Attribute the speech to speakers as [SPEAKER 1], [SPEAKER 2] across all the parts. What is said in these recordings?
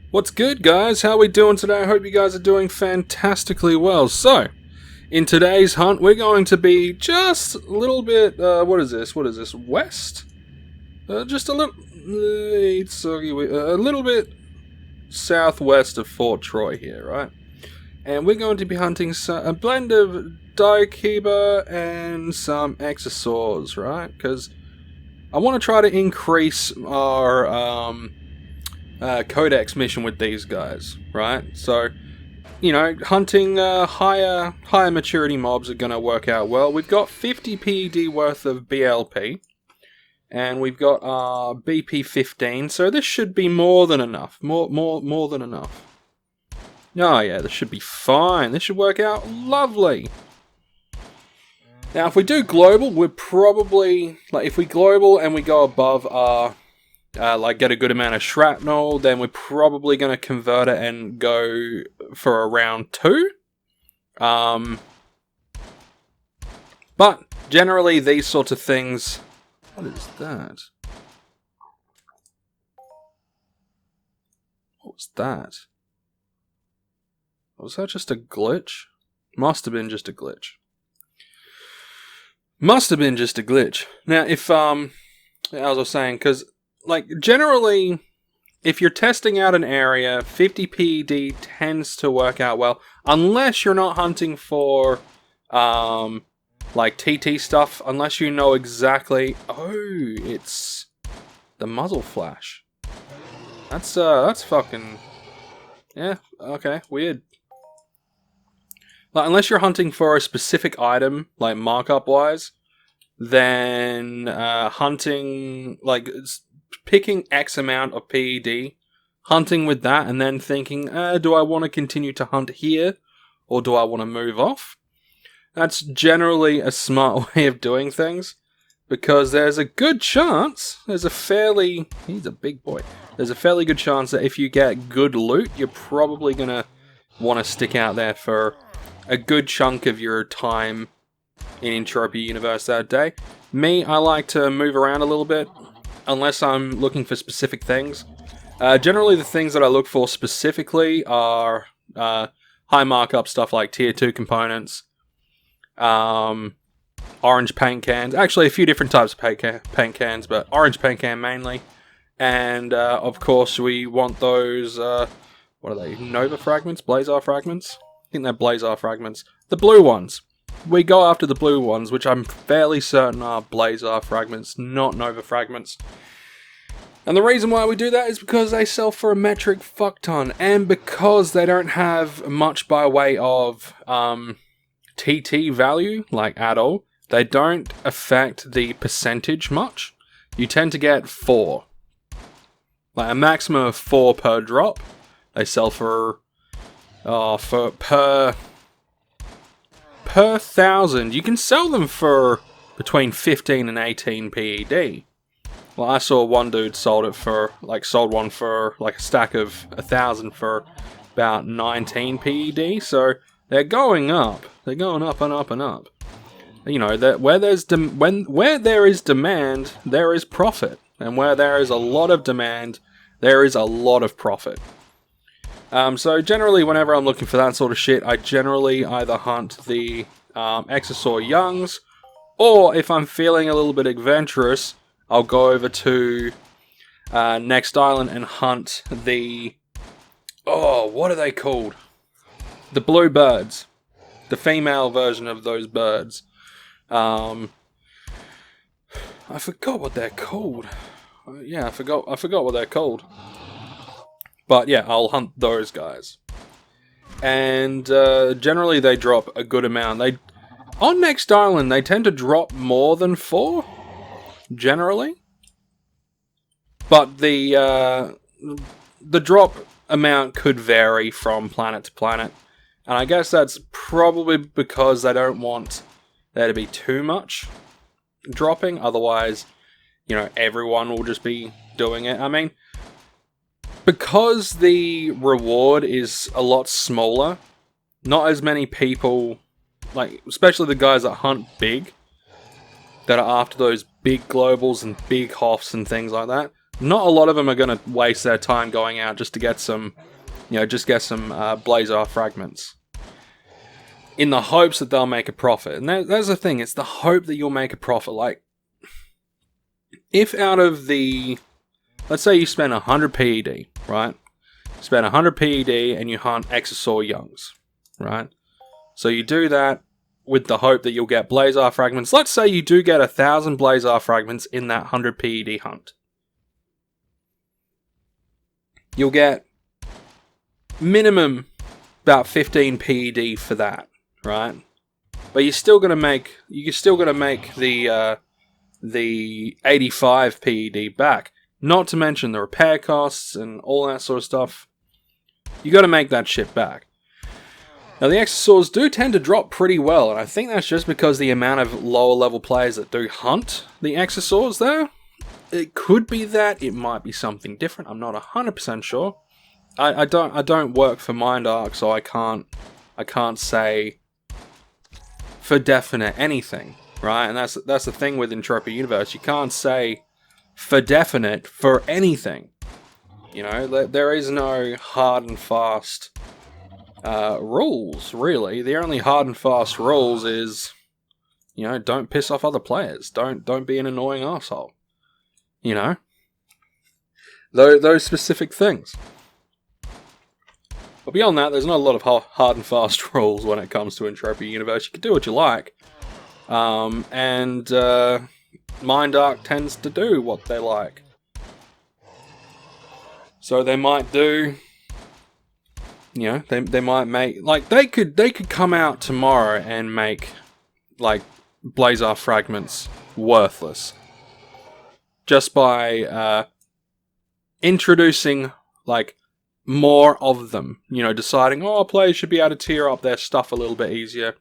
[SPEAKER 1] What's good, guys? How we doing today? I hope you guys are doing fantastically well. So, in today's hunt, we're going to be just a little bit, what is this? West? Just a little, a little bit southwest of Fort Troy here, right? And we're going to be hunting a blend of Diakiba and some Exosaurs, right? Because I want to try to increase our, codex mission with these guys, right? So, you know, hunting higher maturity mobs are going to work out well. We've got 50 PED worth of BLP, and we've got BP 15, so this should be more than enough. More than enough. Oh yeah, this should be fine. This should work out lovely. Now, if we do global, we're probably, like, if we global and we go above our get a good amount of shrapnel, then we're probably going to convert it and go for a round 2. But generally these sorts of things... What is that? What was that? Was that just a glitch? Must have been just a glitch. Must have been just a glitch. Now, if, as I was saying, because... like, generally, if you're testing out an area, 50 PED tends to work out well, unless you're not hunting for, like, TT stuff, unless you know exactly... Oh, it's the muzzle flash. That's fucking... Yeah, okay, weird. Like, unless you're hunting for a specific item, like, markup-wise, then, hunting, like... picking X amount of PED, hunting with that, and then thinking, do I want to continue to hunt here, or do I want to move off? That's generally a smart way of doing things, because there's a good chance, he's a big boy, there's a fairly good chance that if you get good loot, you're probably going to want to stick out there for a good chunk of your time in Entropia Universe that day. Me, I like to move around a little bit, unless I'm looking for specific things. Generally, the things that I look for specifically are high markup stuff like tier 2 components, orange paint cans, actually a few different types of paint cans, but orange paint can mainly, and of course we want those, what are they, Nova fragments? Blazar fragments? I think they're Blazar fragments. The blue ones. We go after the blue ones, which I'm fairly certain are Blazar fragments, not Nova fragments. And the reason why we do that is because they sell for a metric fuckton, and because they don't have much by way of TT value, like at all. They don't affect the percentage much. You tend to get 4. Like a maximum of 4 per drop. They sell for per 1,000, you can sell them for between 15 and 18 PED. Well, I saw one dude sold one for like a stack of 1,000 for about 19 PED. So they're going up. They're going up and up and up. You know that where there is demand, there is profit, and where there is a lot of demand, there is a lot of profit. So generally, whenever I'm looking for that sort of shit, I generally either hunt the Exosaur youngs, or if I'm feeling a little bit adventurous, I'll go over to Next Island and hunt the... Oh, what are they called? The blue birds. The female version of those birds. I forgot what they're called. Yeah, I forgot what they're called. But yeah, I'll hunt those guys. And generally they drop a good amount. On Next Island, they tend to drop more than 4. Generally. But the drop amount could vary from planet to planet. And I guess that's probably because they don't want there to be too much dropping. Otherwise, you know, everyone will just be doing it. I mean... because the reward is a lot smaller, not as many people, like, especially the guys that hunt big, that are after those big globals and big hoffs and things like that, not a lot of them are going to waste their time going out just to get some, Blazar fragments. In the hopes that they'll make a profit. And that's the thing, it's the hope that you'll make a profit. Like, if out of the... Let's say you spend 100 PED, right? Spend 100 PED and you hunt Exosaur youngs, right? So you do that with the hope that you'll get Blazar fragments. Let's say you do get 1,000 Blazar fragments in that 100 PED hunt. You'll get minimum about 15 PED for that. Right, but you're still gonna make the 85 PED back. Not to mention the repair costs and all that sort of stuff. You got to make that shit back. Now the Exosaurs do tend to drop pretty well, and I think that's just because the amount of lower level players that do hunt the Exosaurs there. It could be that, it might be something different. I'm not 100% sure. I don't work for Mind Arc, so I can't say for definite anything, right? And that's the thing with Entropia Universe. You can't say for definite for anything. You know, there is no hard and fast rules, really. The only hard and fast rules is, don't piss off other players. Don't be an annoying asshole. You know? Those specific things. But beyond that, there's not a lot of hard and fast rules when it comes to Entropia Universe. You can do what you like. And Mind Arc tends to do what they like. So they might do... they might make... Like, they could come out tomorrow and make, like, Blazar fragments worthless. Just by introducing, like, more of them. Deciding, players should be able to tier up their stuff a little bit easier.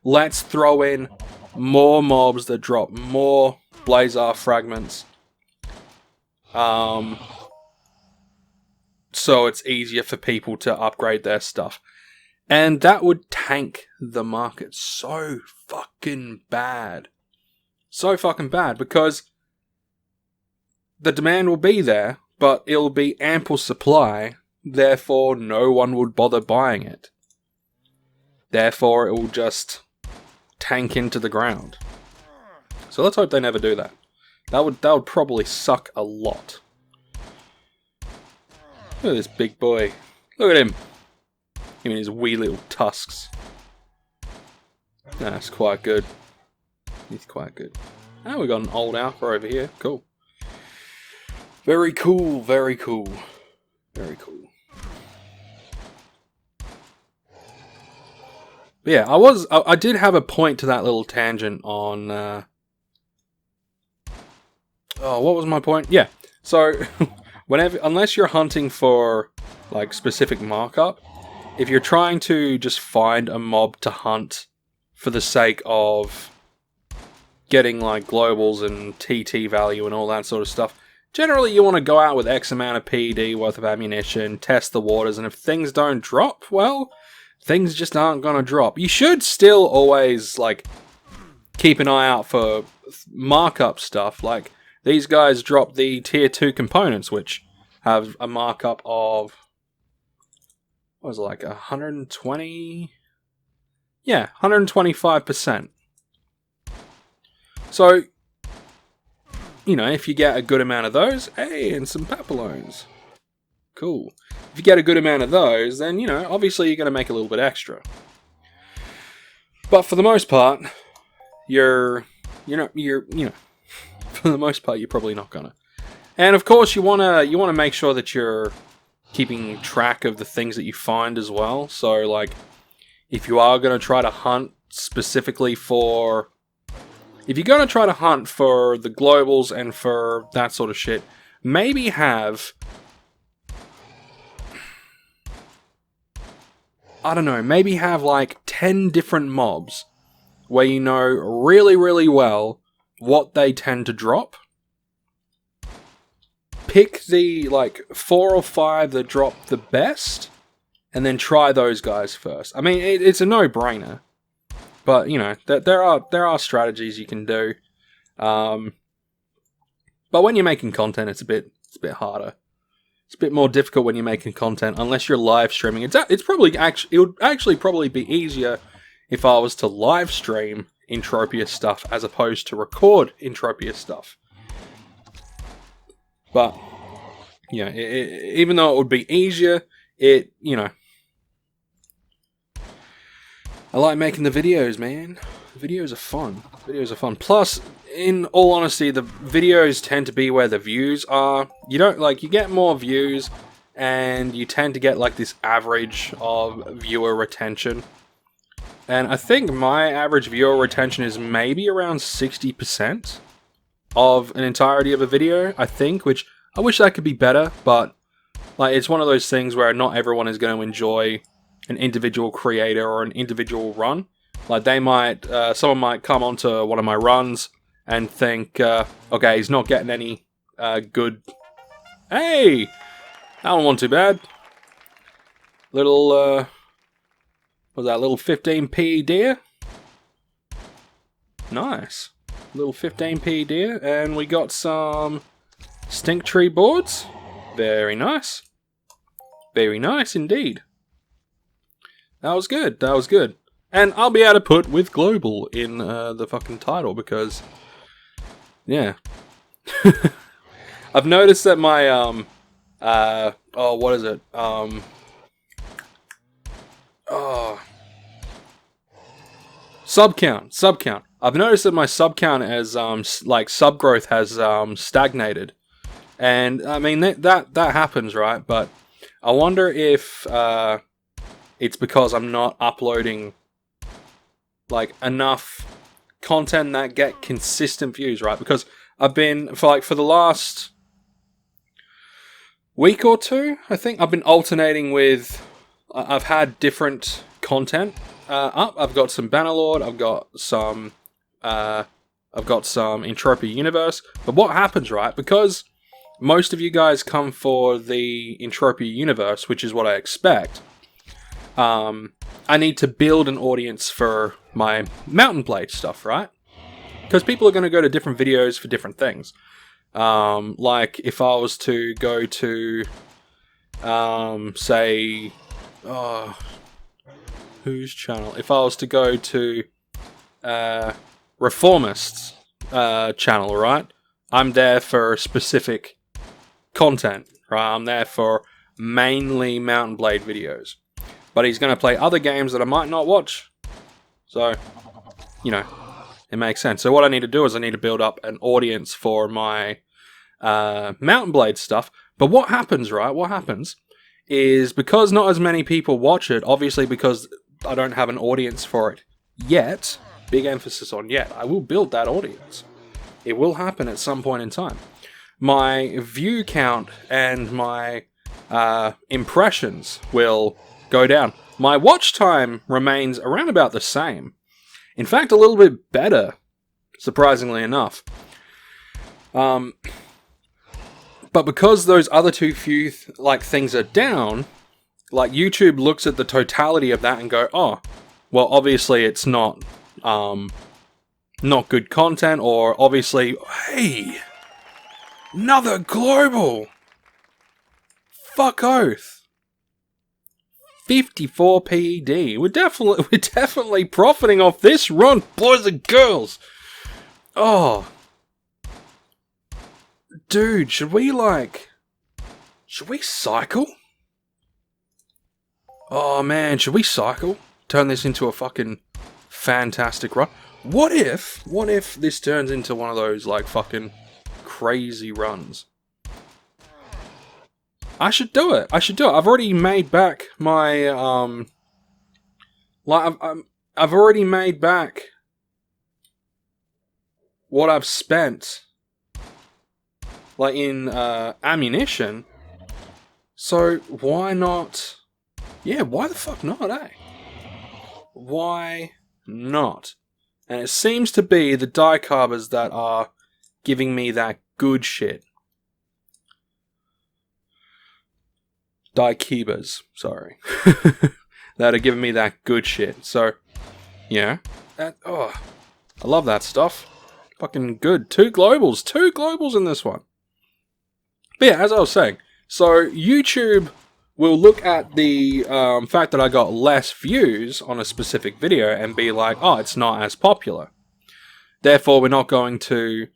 [SPEAKER 1] Let's throw in more mobs that drop more Blazar fragments. So it's easier for people to upgrade their stuff. And that would tank the market so fucking bad. So fucking bad, because the demand will be there, but it'll be ample supply. Therefore, no one would bother buying it. Therefore, it will just tank into the ground. So let's hope they never do that. That would probably suck a lot. Look at this big boy. Look at him. Him and his wee little tusks. That's quite good. He's quite good. Oh, we got an old alpha over here. Cool. Very cool, very cool. Very cool. But yeah, I did have a point to that little tangent on, what was my point? Yeah, so, unless you're hunting for, like, specific markup, if you're trying to just find a mob to hunt for the sake of getting, like, globals and TT value and all that sort of stuff, generally you want to go out with X amount of PED worth of ammunition, test the waters, and if things don't drop, well, things just aren't going to drop. You should still always, like, keep an eye out for markup stuff. Like, these guys drop the tier 2 components, which have a markup of, what was it, like 120? Yeah, 125%. So, if you get a good amount of those, hey, and some papillones. Cool. If you get a good amount of those, then, obviously you're going to make a little bit extra. But for the most part, for the most part, you're probably not gonna. And of course, you wanna make sure that you're keeping track of the things that you find as well. So, like, if you are gonna try to hunt specifically for, if you're gonna try to hunt for the globals and for that sort of shit, maybe have, I don't know, maybe have like 10 different mobs where you know really, really well what they tend to drop. Pick the, like, 4 or 5 that drop the best, and then try those guys first. I mean, it's a no-brainer. But, there are strategies you can do. But when you're making content, it's a bit It's a bit harder. It's a bit more difficult when you're making content, unless you're live streaming. It's probably it would actually probably be easier if I was to live stream Entropia stuff as opposed to record Entropia stuff. But yeah, even though it would be easier, you know, I like making the videos, man. The videos are fun. Videos are fun. Plus, in all honesty, the videos tend to be where the views are. You don't, like, you get more views, and you tend to get, like, this average of viewer retention. And I think my average viewer retention is maybe around 60% of an entirety of a video, I think, which I wish that could be better, but, like, it's one of those things where not everyone is going to enjoy an individual creator or an individual run. Like, they might, someone might come onto one of my runs and think, okay, he's not getting any good... Hey! That one wasn't too bad. Little, what was that, little 15p deer? Nice. Little 15p deer, and we got some stink tree boards. Very nice. Very nice indeed. That was good, that was good. And I'll be able to put with global in the fucking title because, yeah. I've noticed that my, oh, what is it? Sub count. I've noticed that my sub count has, like, sub growth has, stagnated. And, I mean, that happens, right? But I wonder if, it's because I'm not uploading, like, enough content that get consistent views, right? Because I've been, for the last week or two, I think, I've been alternating with, I've had different content up. I've got some Bannerlord, I've got some Entropia Universe. But what happens, right? Because most of you guys come for the Entropia Universe, which is what I expect, I need to build an audience for my Mountain Blade stuff, right? Because people are going to go to different videos for different things. Like, if I was to go to, say, whose channel? If I was to go to, Reformist's, channel, right? I'm there for specific content, right? I'm there for mainly Mountain Blade videos. But he's going to play other games that I might not watch. So, you know, it makes sense. So what I need to do is I need to build up an audience for my Mountain Blade stuff. But what happens, right? What happens is because not as many people watch it, obviously because I don't have an audience for it yet, big emphasis on yet, I will build that audience. It will happen at some point in time. My view count and my impressions will go down. My watch time remains around about the same. In fact, a little bit better, surprisingly enough. But because those other two few things are down, like, YouTube looks at the totality of that and go, oh, well, obviously it's not good content, or obviously, hey, another global. Fuck oath. 54 PED. We're definitely profiting off this run, boys and girls. Oh. Dude, should we cycle? Oh man, should we cycle? Turn this into a fucking fantastic run. What if this turns into one of those, like, fucking crazy runs? I should do it. I've already made back my, I've already made back what I've spent, like, in, ammunition. So, why not? Yeah, why the fuck not, eh? Why not? And it seems to be the dicarbers that are giving me that good shit. Dikebas, sorry. That are giving me that good shit. So, yeah. I love that stuff. Fucking good. Two globals in this one. But yeah, as I was saying, so YouTube will look at the fact that I got less views on a specific video and be like, oh, it's not as popular. Therefore, we're not going to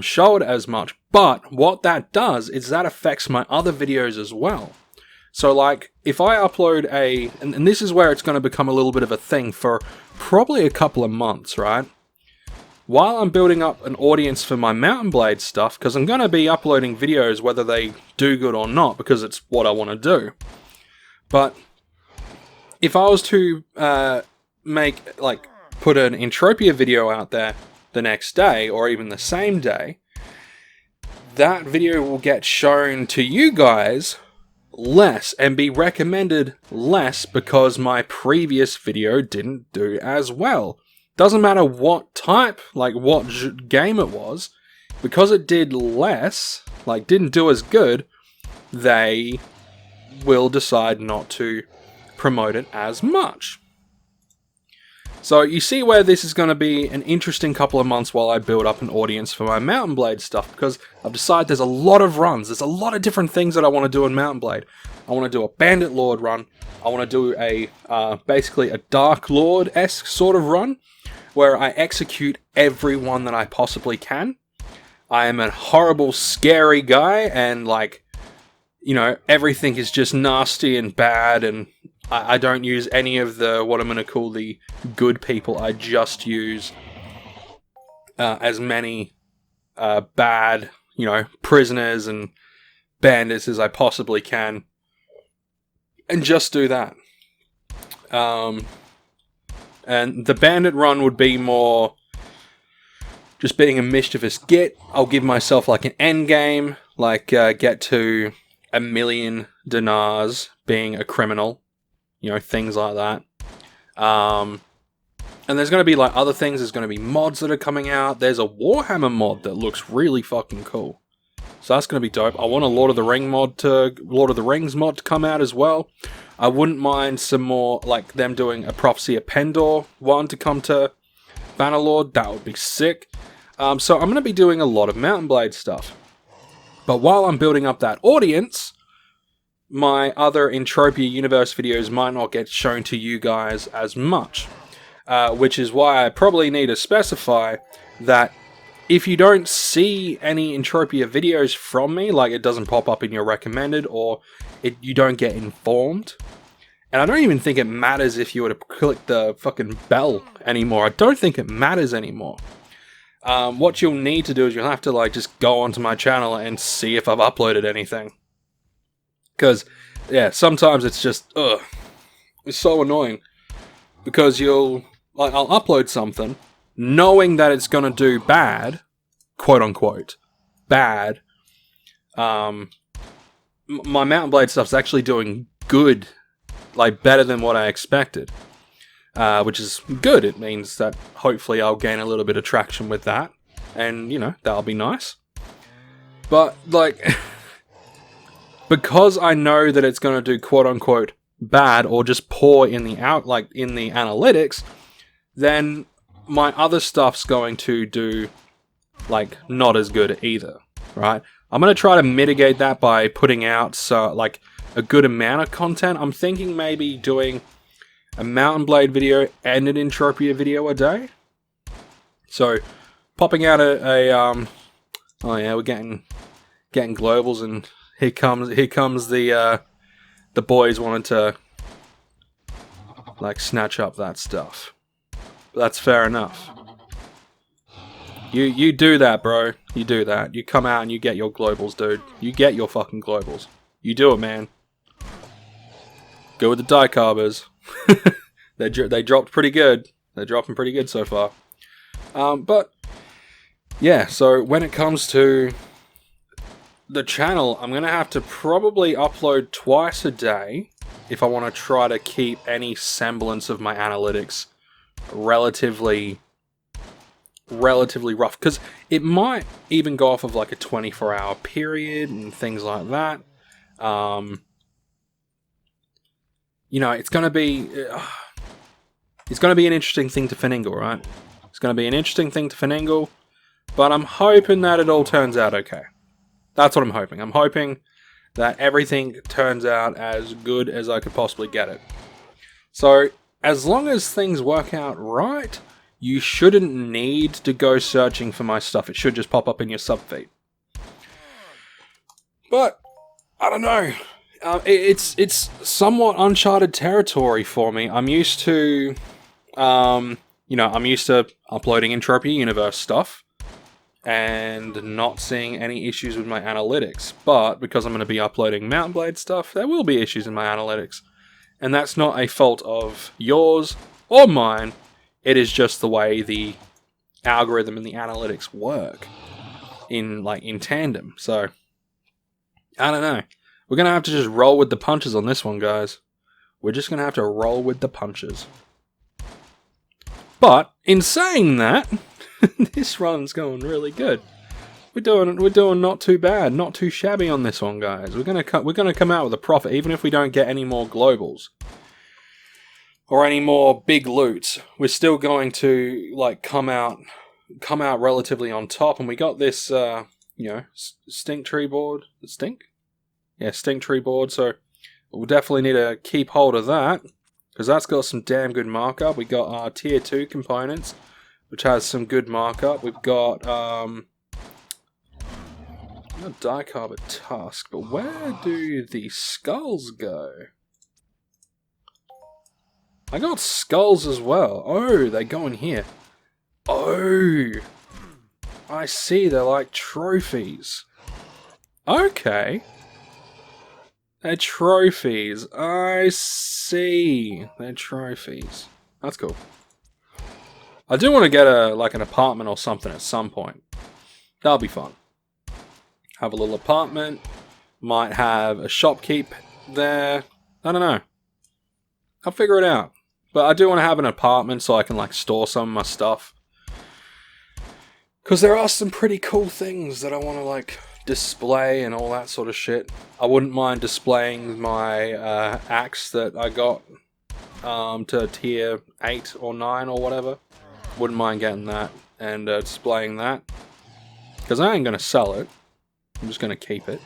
[SPEAKER 1] show it as much. But what that does is that affects my other videos as well. So, like, if I upload and this is where it's going to become a little bit of a thing for probably a couple of months, right? While I'm building up an audience for my Mountain Blade stuff, because I'm going to be uploading videos whether they do good or not, because it's what I want to do. But if I was to put an Entropia video out there the next day, or even the same day, that video will get shown to you guys less and be recommended less because my previous video didn't do as well. Doesn't matter what type, like what game it was, because it did less, like didn't do as good, they will decide not to promote it as much. So you see where this is going to be an interesting couple of months while I build up an audience for my Mountain Blade stuff, because I've decided there's a lot of runs, there's a lot of different things that I want to do in Mountain Blade. I want to do a Bandit Lord run, I want to do a basically a Dark Lord-esque sort of run, where I execute everyone that I possibly can. I am a horrible, scary guy, and like, you know, everything is just nasty and bad, and I don't use any of the, what I'm going to call the good people. I just use as many bad, you know, prisoners and bandits as I possibly can, and just do that. And the bandit run would be more just being a mischievous git. I'll give myself like an end game, like get to 1,000,000 dinars being a criminal, you know, things like that. And there's going to be like other things. There's going to be mods that are coming out. There's a Warhammer mod that looks really fucking cool. So that's going to be dope. I want a Lord of the Rings mod to come out as well. I wouldn't mind some more, like them doing a Prophecy of Pendor one to come to Bannerlord. That would be sick. So I'm going to be doing a lot of Mountain Blade stuff. But while I'm building up that audience, my other Entropia Universe videos might not get shown to you guys as much. Which is why I probably need to specify that if you don't see any Entropia videos from me, like it doesn't pop up in your recommended, or you don't get informed, and I don't even think it matters if you were to click the fucking bell anymore. I don't think it matters anymore. What you'll need to do is you'll have to like just go onto my channel and see if I've uploaded anything. Because, yeah, sometimes it's just, it's so annoying. Because I'll upload something, knowing that it's going to do bad, quote unquote, bad. My Mountain Blade stuff's actually doing good, like better than what I expected. Which is good. It means that hopefully I'll gain a little bit of traction with that. And, you know, that'll be nice. But, like, because I know that it's going to do quote unquote bad or just poor in the in the analytics, then my other stuff's going to do like not as good either, right? I'm going to try to mitigate that by putting out like a good amount of content. I'm thinking maybe doing a Mountain Blade video and an Entropia video a day. So popping out oh yeah, we're getting globals, and here comes the boys wanting to like snatch up that stuff. But that's fair enough. You do that, bro. You do that. You come out and you get your globals, dude. You get your fucking globals. You do it, man. Go with the dicarbers. They dropped pretty good. They're dropping pretty good so far. But yeah, so when it comes to the channel, I'm going to have to probably upload twice a day if I want to try to keep any semblance of my analytics relatively rough, because it might even go off of like a 24-hour period and things like that. You know, it's going to be an interesting thing to finagle, right? It's going to be an interesting thing to finagle, but I'm hoping that it all turns out okay. That's what I'm hoping. I'm hoping that everything turns out as good as I could possibly get it. So, as long as things work out right, you shouldn't need to go searching for my stuff. It should just pop up in your subfeed. But, I don't know. It's somewhat uncharted territory for me. I'm used to, I'm used to uploading Entropia Universe stuff and not seeing any issues with my analytics. But because I'm going to be uploading Mountain Blade stuff, there will be issues in my analytics. And that's not a fault of yours or mine. It is just the way the algorithm and the analytics work in tandem. So, I don't know. We're going to have to just roll with the punches on this one, guys. We're just going to have to roll with the punches. But, in saying that, this run's going really good. We're doing not too bad, not too shabby on this one, guys. We're gonna come out with a profit, even if we don't get any more globals or any more big loots. We're still going to come out relatively on top. And we got this, stink tree board. Stink? Yeah, stink tree board. So we'll definitely need to keep hold of that because that's got some damn good markup. We got our tier 2 components, which has some good markup. We've got not dicarb tusk, but where do the skulls go? I got skulls as well. Oh, they go in here. Oh, I see. They're like trophies. Okay. They're trophies. I see. They're trophies. That's cool. I do want to get an apartment or something at some point. That'll be fun. Have a little apartment. Might have a shopkeep there. I don't know. I'll figure it out. But I do want to have an apartment so I can store some of my stuff. Because there are some pretty cool things that I want to display and all that sort of shit. I wouldn't mind displaying my axe that I got to tier 8 or 9 or whatever. Wouldn't mind getting that and displaying that. Because I ain't going to sell it. I'm just going to keep it.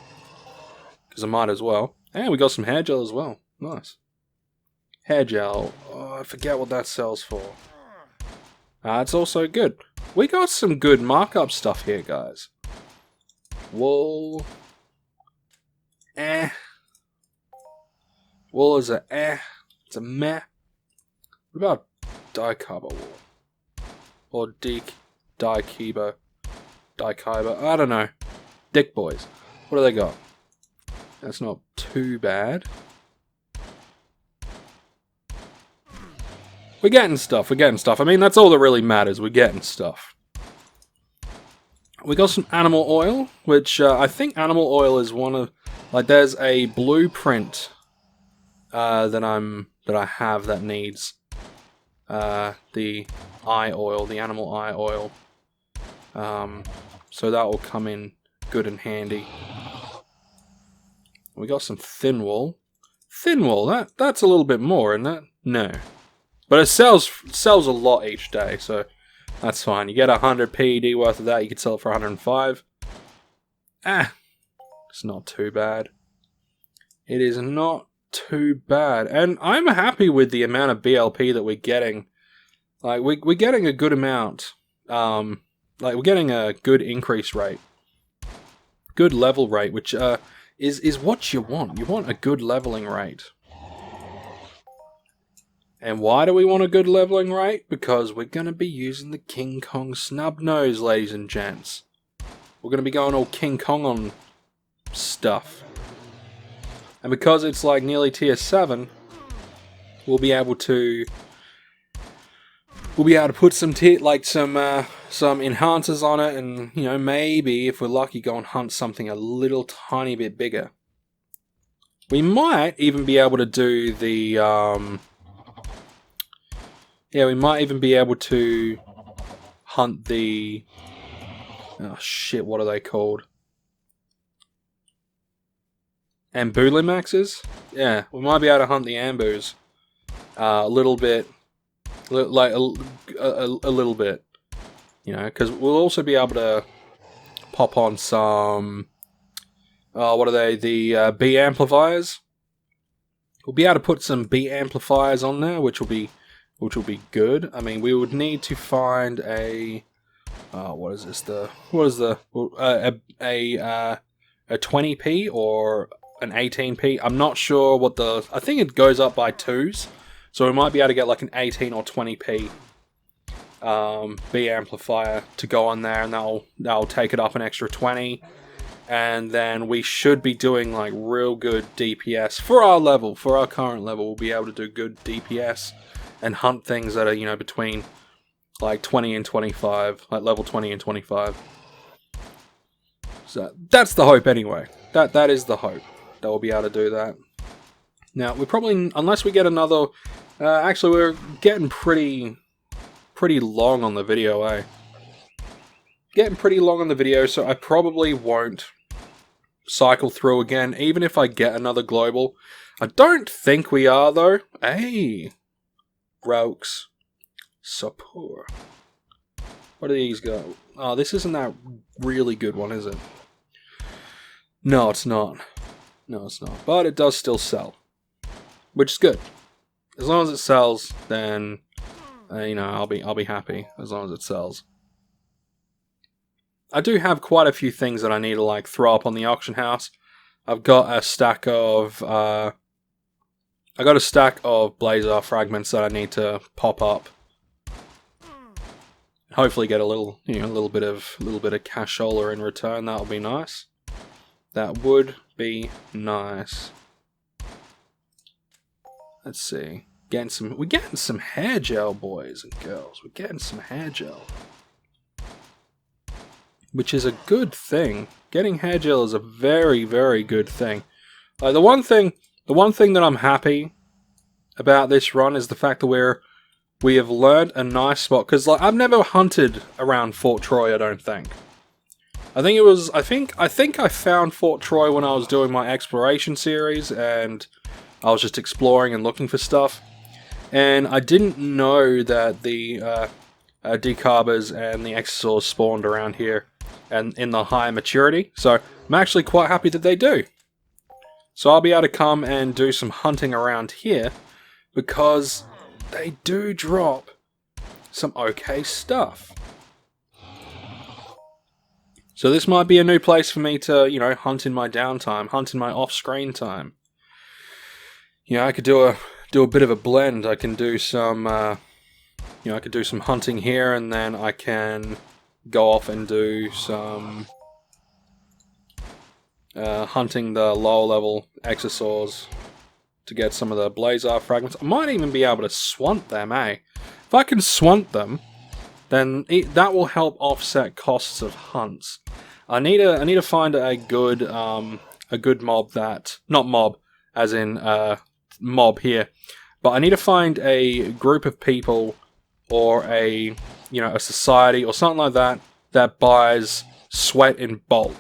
[SPEAKER 1] Because I might as well. And we got some hair gel as well. Nice. Hair gel. Oh, I forget what that sells for. It's also good. We got some good markup stuff here, guys. Wool. Wool is a It's a meh. What about dicarbo wool? Or dikiba? Dikiba? I don't know. Dick boys. What do they got? That's not too bad. We're getting stuff. I mean, that's all that really matters. We're getting stuff. We got some animal oil, which I think animal oil is one of... there's a blueprint that I have that needs the eye oil, the animal eye oil. So that will come in good and handy. We got some thin wool. Thin wool, that's a little bit more, isn't it? No. But it sells a lot each day, so that's fine. You get 100 PED worth of that, you could sell it for 105. It's not too bad. It is not too bad. And I'm happy with the amount of BLP that we're getting. We're getting a good amount. We're getting a good increase rate. Good level rate, which is what you want. You want a good leveling rate. And why do we want a good leveling rate? Because we're going to be using the King Kong snub nose, ladies and gents. We're going to be going all King Kong on stuff. And because it's nearly tier 7, we'll be able to put some some enhancers on it, and maybe if we're lucky go and hunt something a little tiny bit bigger. We might even be able to do the we might even be able to hunt the... Oh shit, what are they called? Ambulimaxes? Yeah, we might be able to hunt the ambus a little bit. A little bit. Because we'll also be able to pop on some what are they? The B amplifiers. We'll be able to put some B amplifiers on there, which will be good. I mean, we would need to find a what is this? A 20p or an 18p. I'm not sure what the. I think it goes up by twos, so we might be able to get like an 18 or 20p B amplifier to go on there, and that'll take it up an extra 20. And then we should be doing like real good DPS for our level, for our current level. We'll be able to do good DPS and hunt things that are, you know, between like 20 and 25, like level 20 and 25. So that's the hope anyway. That is the hope that we'll be able to do that. Now we probably, unless we get another, actually we're getting pretty long on the video, eh? Getting pretty long on the video, so I probably won't cycle through again, even if I get another global. I don't think we are, though. Hey, Rokes. So poor. What do these go? Oh, this isn't that really good one, is it? No, it's not. No, it's not. But it does still sell, which is good. As long as it sells, then you know, I'll be happy. As long as it sells. I do have quite a few things that I need to like throw up on the auction house. I've got a stack of blazer fragments that I need to pop up. Hopefully get a little, you know, a little bit of cashola in return. That'll be nice. That would be nice. Let's see. We're getting some hair gel, boys and girls. We're getting some hair gel, which is a good thing. Getting hair gel is a very, very good thing. The one thing that I'm happy about this run is the fact that we have learned a nice spot, because like I've never hunted around Fort Troy. I don't think. I think I found Fort Troy when I was doing my exploration series, and I was just exploring and looking for stuff. And I didn't know that the decarbers and the exosaurs spawned around here and in the high maturity. So I'm actually quite happy that they do. So I'll be able to come and do some hunting around here, because they do drop some okay stuff. So this might be a new place for me to, you know, hunt in my downtime, hunt in my off-screen time. You know, I could do a bit of a blend. I can do some, you know, I could do some hunting here, and then I can go off and do some hunting the lower level exosaurs to get some of the blazer fragments. I might even be able to swant them, eh? If I can swant them, then that will help offset costs of hunts. I need to find a good mob that, not mob as in mob here, but I need to find a group of people or a society or something like that that buys sweat in bulk.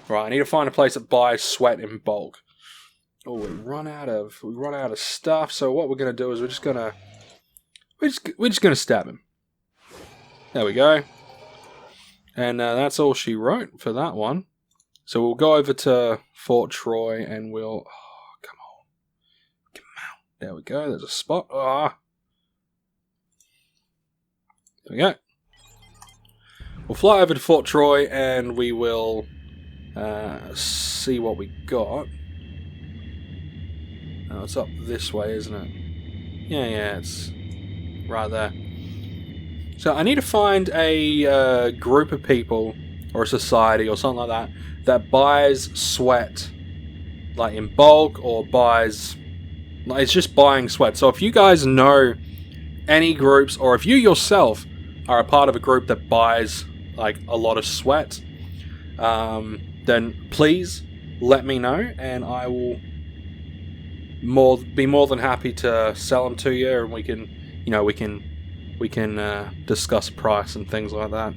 [SPEAKER 1] Right, I need to find a place that buys sweat in bulk. Oh, we run out of stuff. So what we're gonna do is we're just gonna stab him. There we go. And that's all she wrote for that one. So we'll go over to Fort Troy and we'll. Oh, come on. There we go. There's a spot. Ah. There we go. We'll fly over to Fort Troy and we will see what we got. Oh, it's up this way, isn't it? Yeah, it's right there. So I need to find a group of people or a society or something like that that buys sweat like in bulk, or buys, like, it's just buying sweat. So if you guys know any groups, or if you yourself are a part of a group that buys like a lot of sweat, then please let me know, and I will be more than happy to sell them to you, and we can discuss price and things like that.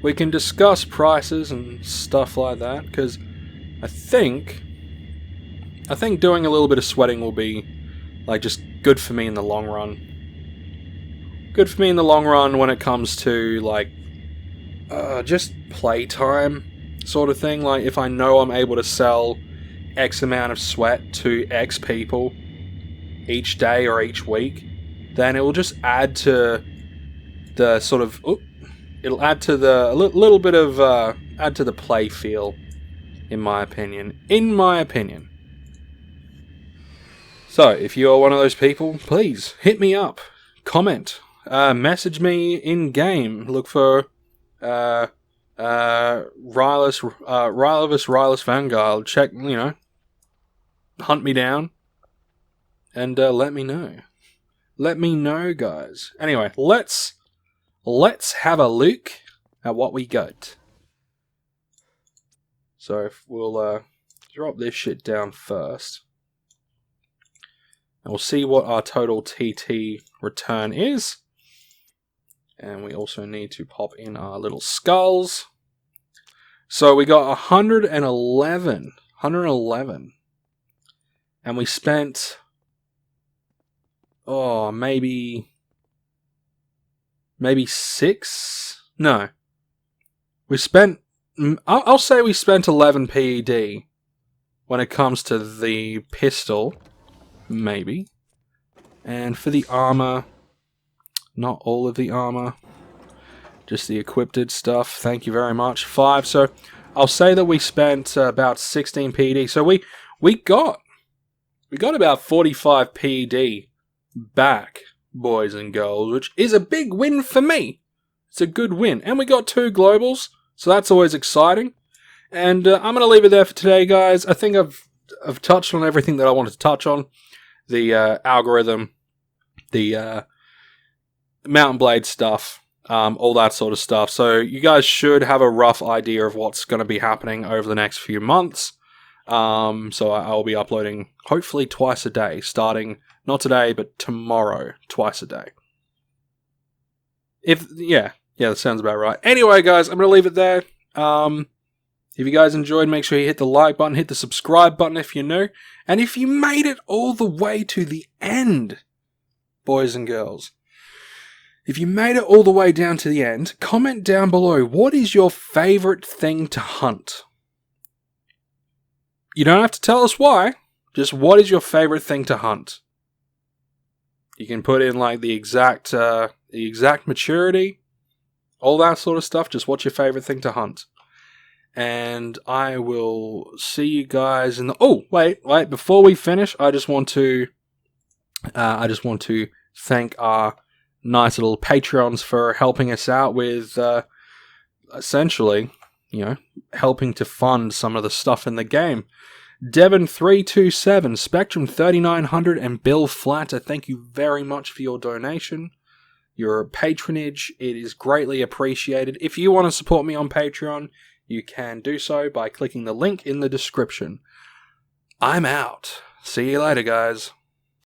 [SPEAKER 1] We can discuss prices and stuff like that, because I think doing a little bit of sweating will be like just good for me in the long run. Good for me in the long run when it comes to like just playtime. sort of thing. Like, if I know I'm able to sell X amount of sweat to X people each day or each week, then it will just add to the sort of... it'll add to the... little bit of... add to the play feel, in my opinion. So, if you are one of those people, please hit me up, comment, message me in game. Look for Rylus Vanguard. Check, hunt me down and let me know. Let me know, guys. Anyway, let's have a look at what we got. So if we'll drop this shit down first. And we'll see what our total TT return is. And we also need to pop in our little skulls. So we got 111. And we spent... maybe 6? No. We spent... I'll say we spent 11 PED when it comes to the pistol. Maybe. And for the armor, not all of the armor, just the equipped stuff. Thank you very much. 5. So I'll say that we spent about 16 PED. So we got about 45 PED back, boys and girls, which is a big win for me. It's a good win. And we got 2 globals, so that's always exciting. And I'm going to leave it there for today, guys. I think I've touched on everything that I wanted to touch on. The algorithm, the Mountain Blade stuff, all that sort of stuff. So you guys should have a rough idea of what's going to be happening over the next few months. So I'll be uploading hopefully twice a day, starting not today, but tomorrow, twice a day. Yeah, that sounds about right. Anyway, guys, I'm going to leave it there. If you guys enjoyed, make sure you hit the like button, hit the subscribe button if you're new. And if you made it all the way to the end, boys and girls, if you made it all the way down to the end, comment down below, what is your favorite thing to hunt? You don't have to tell us why, just what is your favorite thing to hunt? You can put in like the exact maturity, all that sort of stuff, just what's your favorite thing to hunt? And I will see you guys in the... Oh, wait. Before we finish, I just want to thank our nice little Patreons for helping us out with, essentially, helping to fund some of the stuff in the game. Devon327, Spectrum3900, and Bill Flatter, thank you very much for your donation. Your patronage, it is greatly appreciated. If you want to support me on Patreon, you can do so by clicking the link in the description. I'm out. See you later, guys.